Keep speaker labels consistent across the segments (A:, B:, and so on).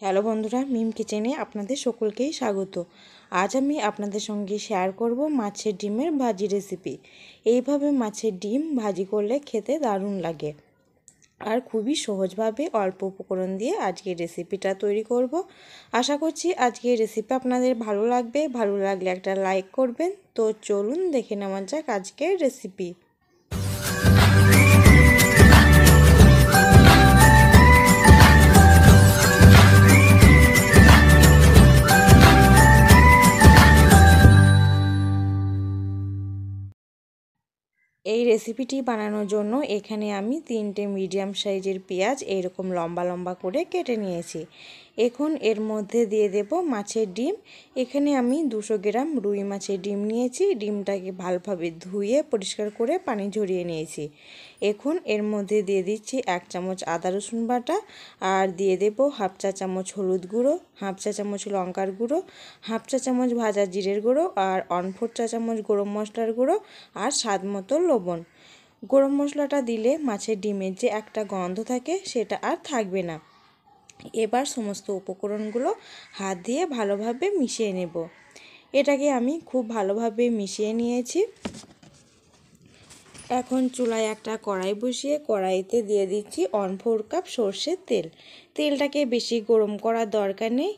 A: Hello বন্ধুরা, মিম কিচেনে আপনাদের সকলকেই স্বাগত। আজ আমি আপনাদের সঙ্গে শেয়ার করব মাছের ডিমের ভাজি রেসিপি। এইভাবে মাছের ডিম ভাজি করলে খেতে দারুণ লাগে আর খুবই সহজভাবে অল্প উপকরণ দিয়ে আজকের রেসিপিটা তৈরি করব। আশা করছি আজকের রেসিপি আপনাদের ভালো লাগবে। ভালো লাগলে একটা লাইক করবেন। তো চলুন দেখে নেওয়া যাক আজকের রেসিপি। এই রেসিপিটি বানানোর জন্য এখানে আমি 3টে মিডিয়াম সাইজের পেঁয়াজ এইরকম লম্বা লম্বা করে কেটে নিয়েছি। এখন এর মধ্যে দিয়ে দেব মাছের ডিম। এখানে আমি 200 গ্রাম রুই মাছের ডিম নিয়েছি। ডিমটাকে ভালোভাবে ধুয়ে পরিষ্কার করে পানি ঝরিয়ে নিয়েছি। এখন এর মধ্যে দিয়ে দিচ্ছি 1 চামচ আদা রসুন বাটা, আর দিয়ে দেব হাফ চা চামচ হলুদ গুঁড়ো, হাফ চা চামচ লঙ্কার গুঁড়ো, হাফ চা চামচ ভাজা জিরের গুঁড়ো, আর 1/4 চা চামচ গরম মশলার গুঁড়ো, আর স্বাদ মতো লবণ। গরম মশলাটা দিলে মাছের ডিমের যে একটা গন্ধ থাকে সেটা আর থাকবে না। এবার সমস্ত উপকরণগুলো হাত দিয়ে ভালোভাবে মিশিয়ে নেব। এটাকে আমি খুব ভালোভাবে মিশিয়ে নিয়েছি। এখন চুলায় একটা কড়াই বসিয়ে কড়াইতে দিয়ে দিচ্ছি 1/4 কাপ সর্ষের তেল। তেলটাকে বেশি গরম করার দরকার নেই।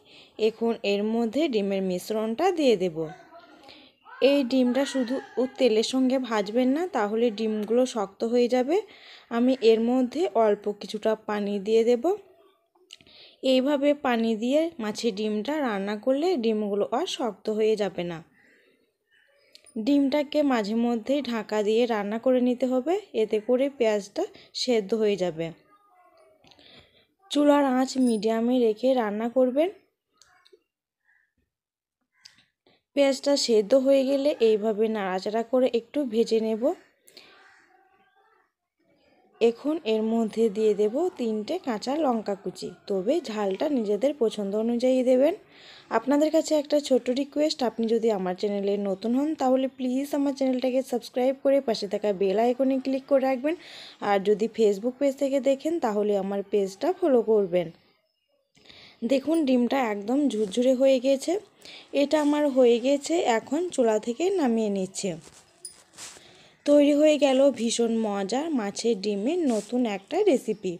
A: এখন এর মধ্যে ডিমের মিশ্রণটা দিয়ে দেব। এই ডিমটা শুধু তেলের সঙ্গে ভাজবেন না, তাহলে ডিমগুলো শক্ত হয়ে যাবে। আমি এর মধ্যে অল্প কিছুটা পানি দিয়ে দেব। এইভাবে পানি দিয়ে মাছের ডিমটা রান্না করলে ডিমগুলো আর শক্ত হয়ে যাবে না। ডিমটাকে মাঝে মধ্যে ঢাকা দিয়ে রান্না করে নিতে হবে, এতে করে পেঁয়াজটা সেদ্ধ হয়ে যাবে। চুলার আঁচ মিডিয়ামে রেখে রান্না করবেন। পেঁয়াজটা সেদ্ধ হয়ে গেলে এইভাবে নাড়াচাড়া করে একটু ভেজে নেব। এখন এর মধ্যে দিয়ে দেব 3টে কাঁচা লঙ্কা কুচি, তবে ঝালটা নিজেদের পছন্দ অনুযায়ী দেবেন। আপনাদের কাছে একটা ছোট্ট রিকোয়েস্ট, আপনি যদি আমার চ্যানেলে নতুন হন তাহলে প্লিজ আমার চ্যানেলটাকে সাবস্ক্রাইব করে পাশে থাকা বেল আইকনে ক্লিক করে রাখবেন। আর যদি ফেসবুক পেজ থেকে দেখেন তাহলে আমার পেজটা ফলো করবেন। দেখুন ডিমটা একদম ঝুরঝুরে হয়ে গেছে। এটা আমার হয়ে গেছে। এখন চুলা থেকে নামিয়ে নিচ্ছে। তৈরি হয়ে গেল ভীষণ মজার মাছের ডিমের নতুন একটা রেসিপি।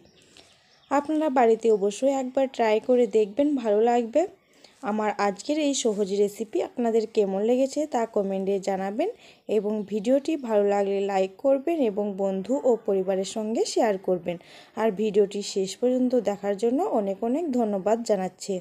A: আপনারা বাড়িতে অবশ্যই একবার ট্রাই করে দেখবেন, ভালো লাগবে। আমার আজকের এই সহজ রেসিপি আপনাদের কেমন লেগেছে তা কমেন্টে জানাবেন, এবং ভিডিওটি ভালো লাগলে লাইক করবেন এবং বন্ধু ও পরিবারের সঙ্গে শেয়ার করবেন। আর ভিডিওটি শেষ পর্যন্ত দেখার জন্য অনেক অনেক ধন্যবাদ জানাচ্ছি।